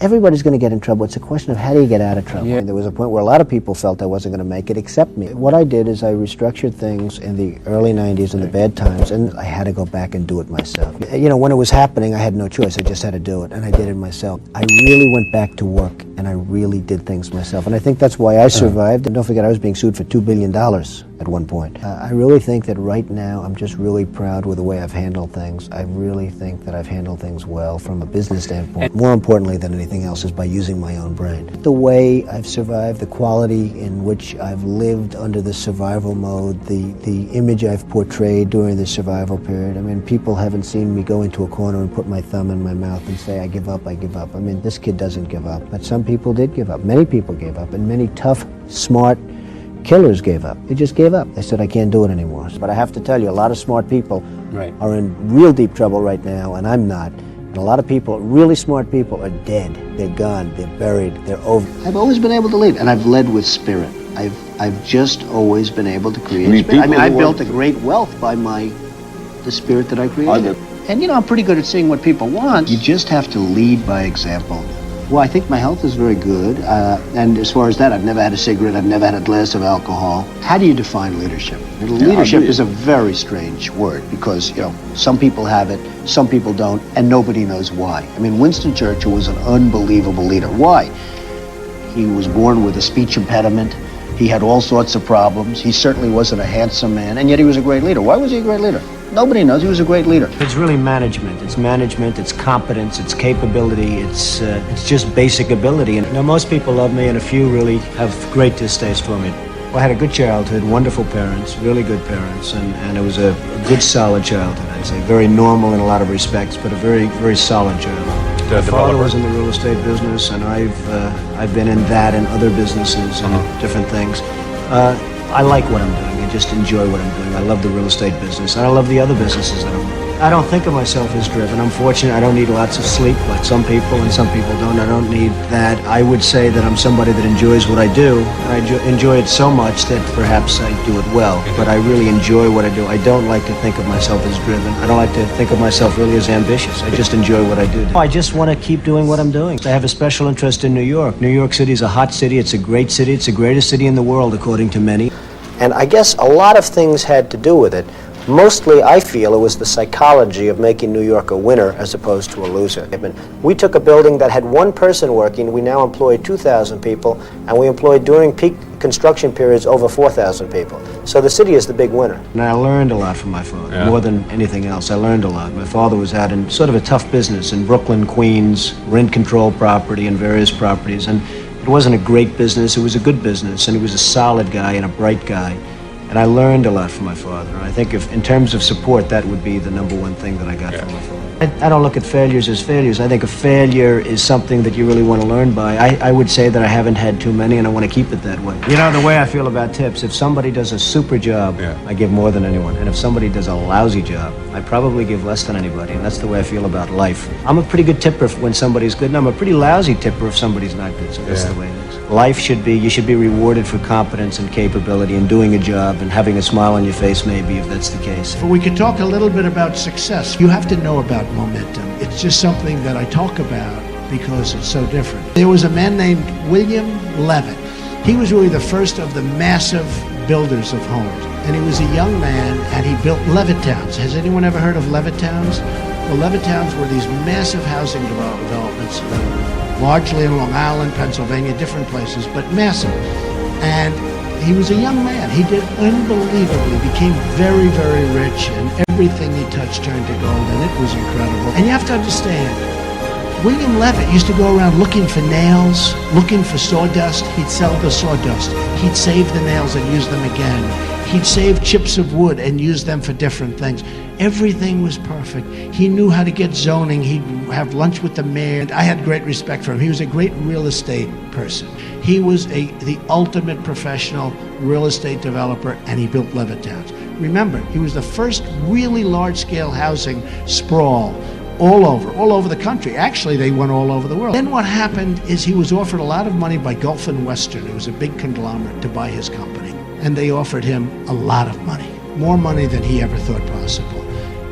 Everybody's going to get in trouble. It's a question of how do you get out of trouble. Yeah. There was a point where a lot of people felt I wasn't going to make it except me. What I did is I restructured things in the early 90s and the bad times, and I had to go back and do it myself. You know, when it was happening, I had no choice. I just had to do it, and I did it myself. I really went back to work, and I really did things myself, and I think that's why I survived. And don't forget, I was being sued for $2 billion at one point. I really think that right now I'm just really proud with the way I've handled things. I really think that I've handled things well from a business standpoint. More importantly than anything else is by using my own brain. The way I've survived, the quality in which I've lived under the survival mode, the image I've portrayed during the survival period. I mean, people haven't seen me go into a corner and put my thumb in my mouth and say, I give up, I give up. I mean, this kid doesn't give up. But some people did give up. Many people gave up, and many tough, smart killers gave up. They just gave up. They said, I can't do it anymore. But I have to tell you, a lot of smart people are in real deep trouble right now, and I'm not. And a lot of people, really smart people, are dead. They're gone. They're buried. They're over. I've always been able to lead, and I've led with spirit. I've just always been able to create spirit. I mean, I built a great wealth by the spirit that I created. And, you know, I'm pretty good at seeing what people want. You just have to lead by example. Well, I think my health is very good, and as far as that, I've never had a cigarette, I've never had a glass of alcohol. How do you define leadership? Leadership is a very strange word because, you know, some people have it, some people don't, and nobody knows why. I mean, Winston Churchill was an unbelievable leader. Why? He was born with a speech impediment. He had all sorts of problems. He certainly wasn't a handsome man, and yet he was a great leader. Why was he a great leader? Nobody knows. He was a great leader. It's really management. It's competence, it's capability, it's just basic ability. And you know, most people love me, and a few really have great distaste for me. Well, I had a good childhood, wonderful parents, really good parents, and it was a good, solid childhood, I'd say. Very normal in a lot of respects, but a very, very solid childhood. My father was in the real estate business, and I've been in that and other businesses and different things. I like what I'm doing. I just enjoy what I'm doing. I love the real estate business, and I love the other businesses that I'm in. I don't think of myself as driven. I'm fortunate. I don't need lots of sleep like some people, and some people don't. I don't need that. I would say that I'm somebody that enjoys what I do, and I enjoy it so much that perhaps I do it well, but I really enjoy what I do. I don't like to think of myself as driven. I don't like to think of myself really as ambitious. I just enjoy what I do. I just want to keep doing what I'm doing. I have a special interest in New York. New York City is a hot city. It's a great city. It's the greatest city in the world, according to many. And I guess a lot of things had to do with it. Mostly, I feel it was the psychology of making New York a winner as opposed to a loser. I mean, we took a building that had one person working, we now employ 2,000 people, and we employed during peak construction periods over 4,000 people. So the city is the big winner. And I learned a lot from my father, more than anything else. I learned a lot. My father was out in sort of a tough business in Brooklyn, Queens, rent control property and various properties, and it wasn't a great business, it was a good business, and he was a solid guy and a bright guy. And I learned a lot from my father. I think if, in terms of support, that would be the number one thing that I got from my father. I don't look at failures as failures. I think a failure is something that you really want to learn by. I would say that I haven't had too many, and I want to keep it that way. You know, the way I feel about tips, if somebody does a super job, I give more than anyone. And if somebody does a lousy job, I probably give less than anybody. And that's the way I feel about life. I'm a pretty good tipper when somebody's good, and I'm a pretty lousy tipper if somebody's not good. So that's the way it is. Life should be, you should be rewarded for competence and capability and doing a job and having a smile on your face, maybe, if that's the case. But we could talk a little bit about success. You have to know about momentum. It's just something that I talk about because it's so different. There was a man named William Levitt. He was really the first of the massive builders of homes. And he was a young man, and he built Levittowns. Has anyone ever heard of Levittowns? The Levittowns were these massive housing developments, largely in Long Island, Pennsylvania, different places, but massive. And he was a young man. He did unbelievably, became very, very rich, and everything he touched turned to gold, and it was incredible. And you have to understand, William Levitt used to go around looking for nails, looking for sawdust. He'd sell the sawdust. He'd save the nails and use them again. He'd save chips of wood and use them for different things. Everything was perfect. He knew how to get zoning. He'd have lunch with the mayor. I had great respect for him. He was a great real estate person. He was the ultimate professional real estate developer, and he built Levittowns. Remember, he was the first really large-scale housing sprawl all over the country. Actually, they went all over the world. Then what happened is he was offered a lot of money by Gulf and Western. It was a big conglomerate to buy his company. And they offered him a lot of money, more money than he ever thought possible.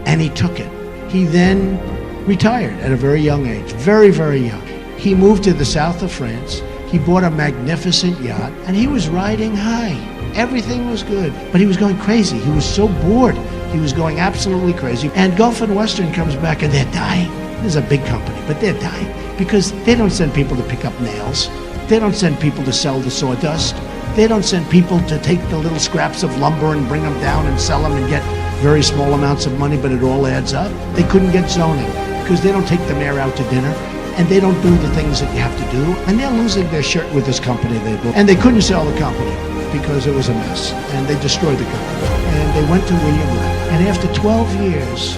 And he took it. He then retired at a very young age, very, very young. He moved to the south of France. He bought a magnificent yacht, and he was riding high. Everything was good, but he was going crazy. He was so bored. He was going absolutely crazy. And Gulf and Western comes back, and they're dying. This is a big company, but they're dying because they don't send people to pick up nails. They don't send people to sell the sawdust. They don't send people to take the little scraps of lumber and bring them down and sell them and get very small amounts of money, but it all adds up. They couldn't get zoning because they don't take the mayor out to dinner, and they don't do the things that you have to do, and they're losing their shirt with this company they bought. And they couldn't sell the company because it was a mess, and they destroyed the company. And they went to William Levin, and after 12 years,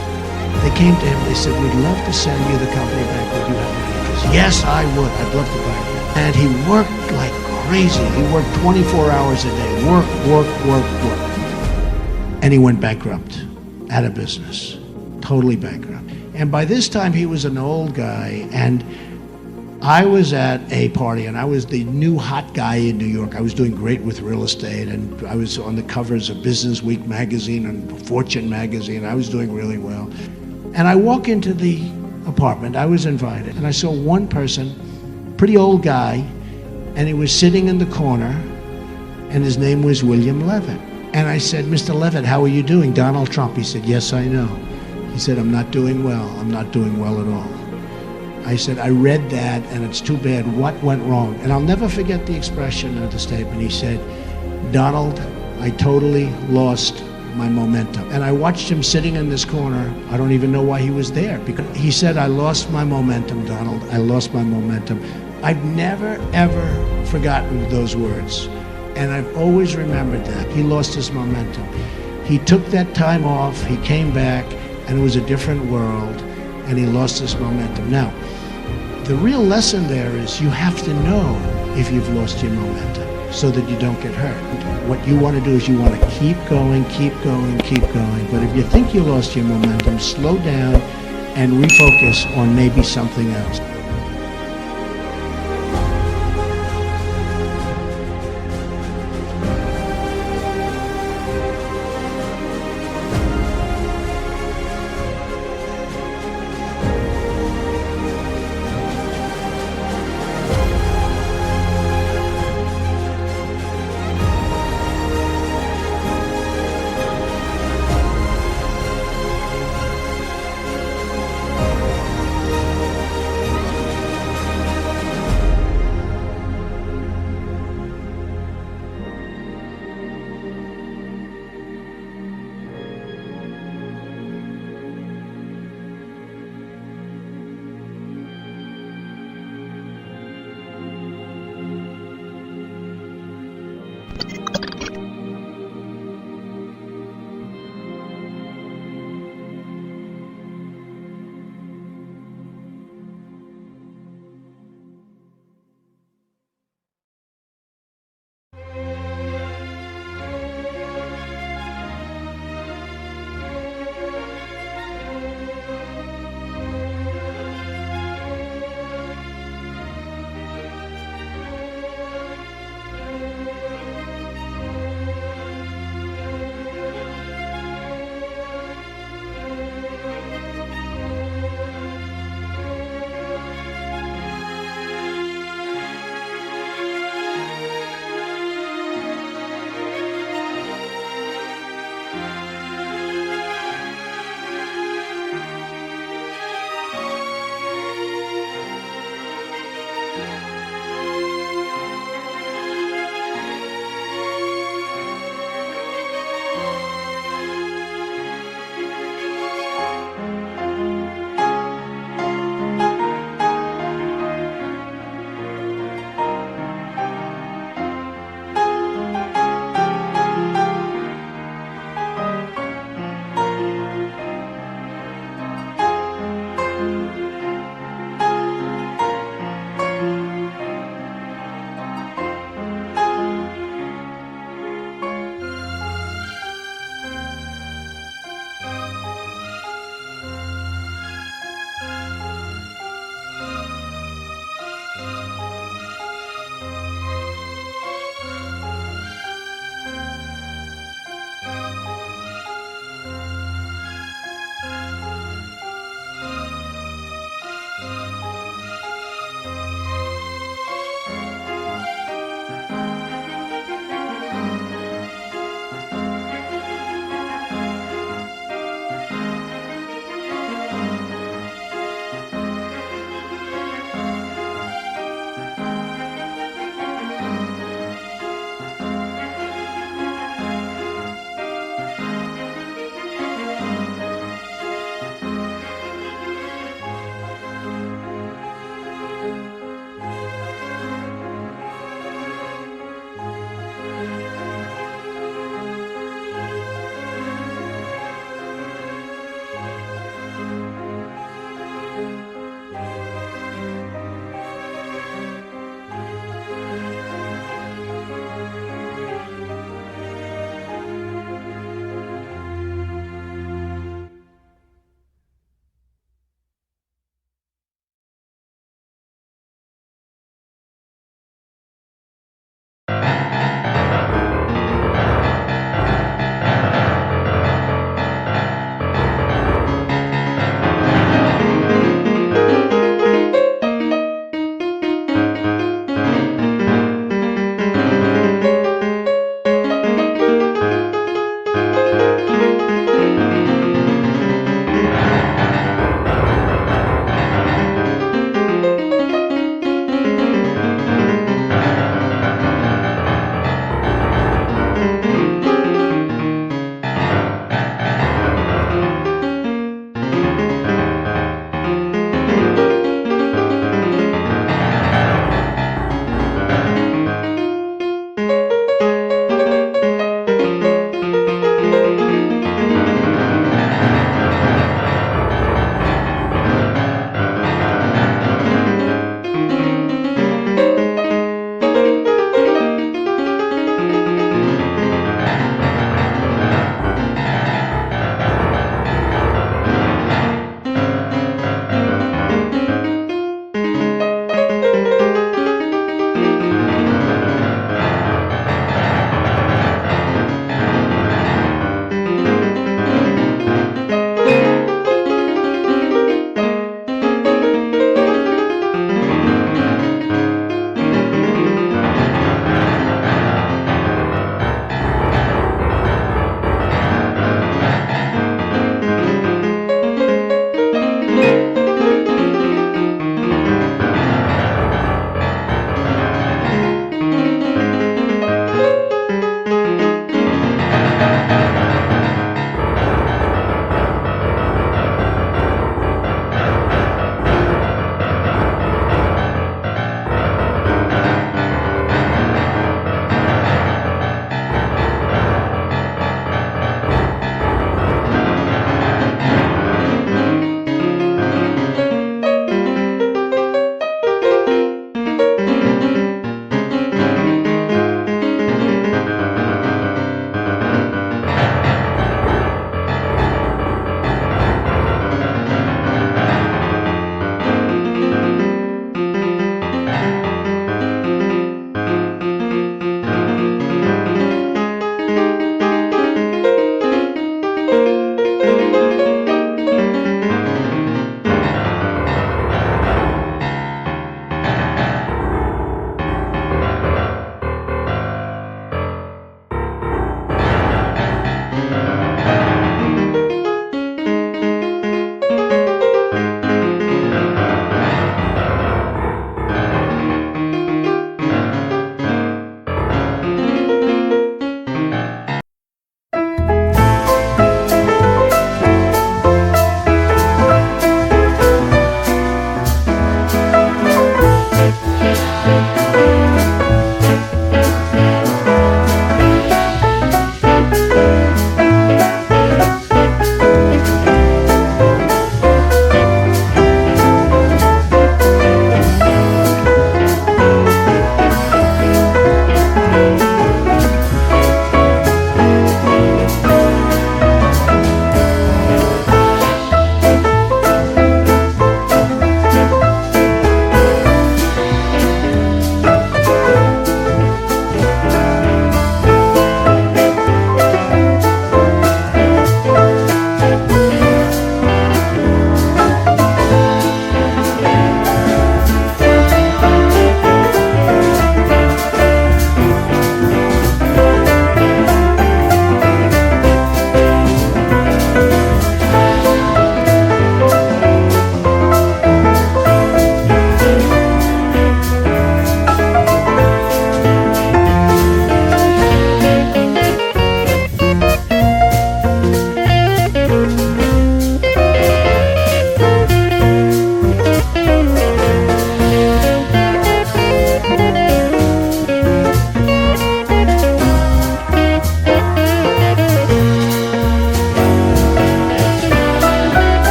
they came to him, they said, we'd love to send you the company back, would you have any interest? Yes, I would, I'd love to buy it. And he worked like crazy. He worked 24 hours a day, work. And he went bankrupt, out of business, totally bankrupt. And by this time, he was an old guy, and I was at a party, and I was the new hot guy in New York. I was doing great with real estate, and I was on the covers of Business Week magazine and Fortune magazine. I was doing really well. And I walk into the apartment, I was invited, and I saw one person, pretty old guy, and he was sitting in the corner, and his name was William Levitt. And I said, Mr. Levitt, how are you doing? Donald Trump. He said, yes, I know. He said, I'm not doing well. I'm not doing well at all. I said, I read that, and it's too bad. What went wrong? And I'll never forget the expression of the statement. He said, Donald, I totally lost my momentum. And I watched him sitting in this corner. I don't even know why he was there. Because he said, I lost my momentum, Donald. I lost my momentum. I've never, ever forgotten those words. And I've always remembered that. He lost his momentum. He took that time off. He came back, and it was a different world, and he lost his momentum. Now, the real lesson there is you have to know if you've lost your momentum so that you don't get hurt. What you want to do is you want to keep going. But if you think you lost your momentum, slow down and refocus on maybe something else.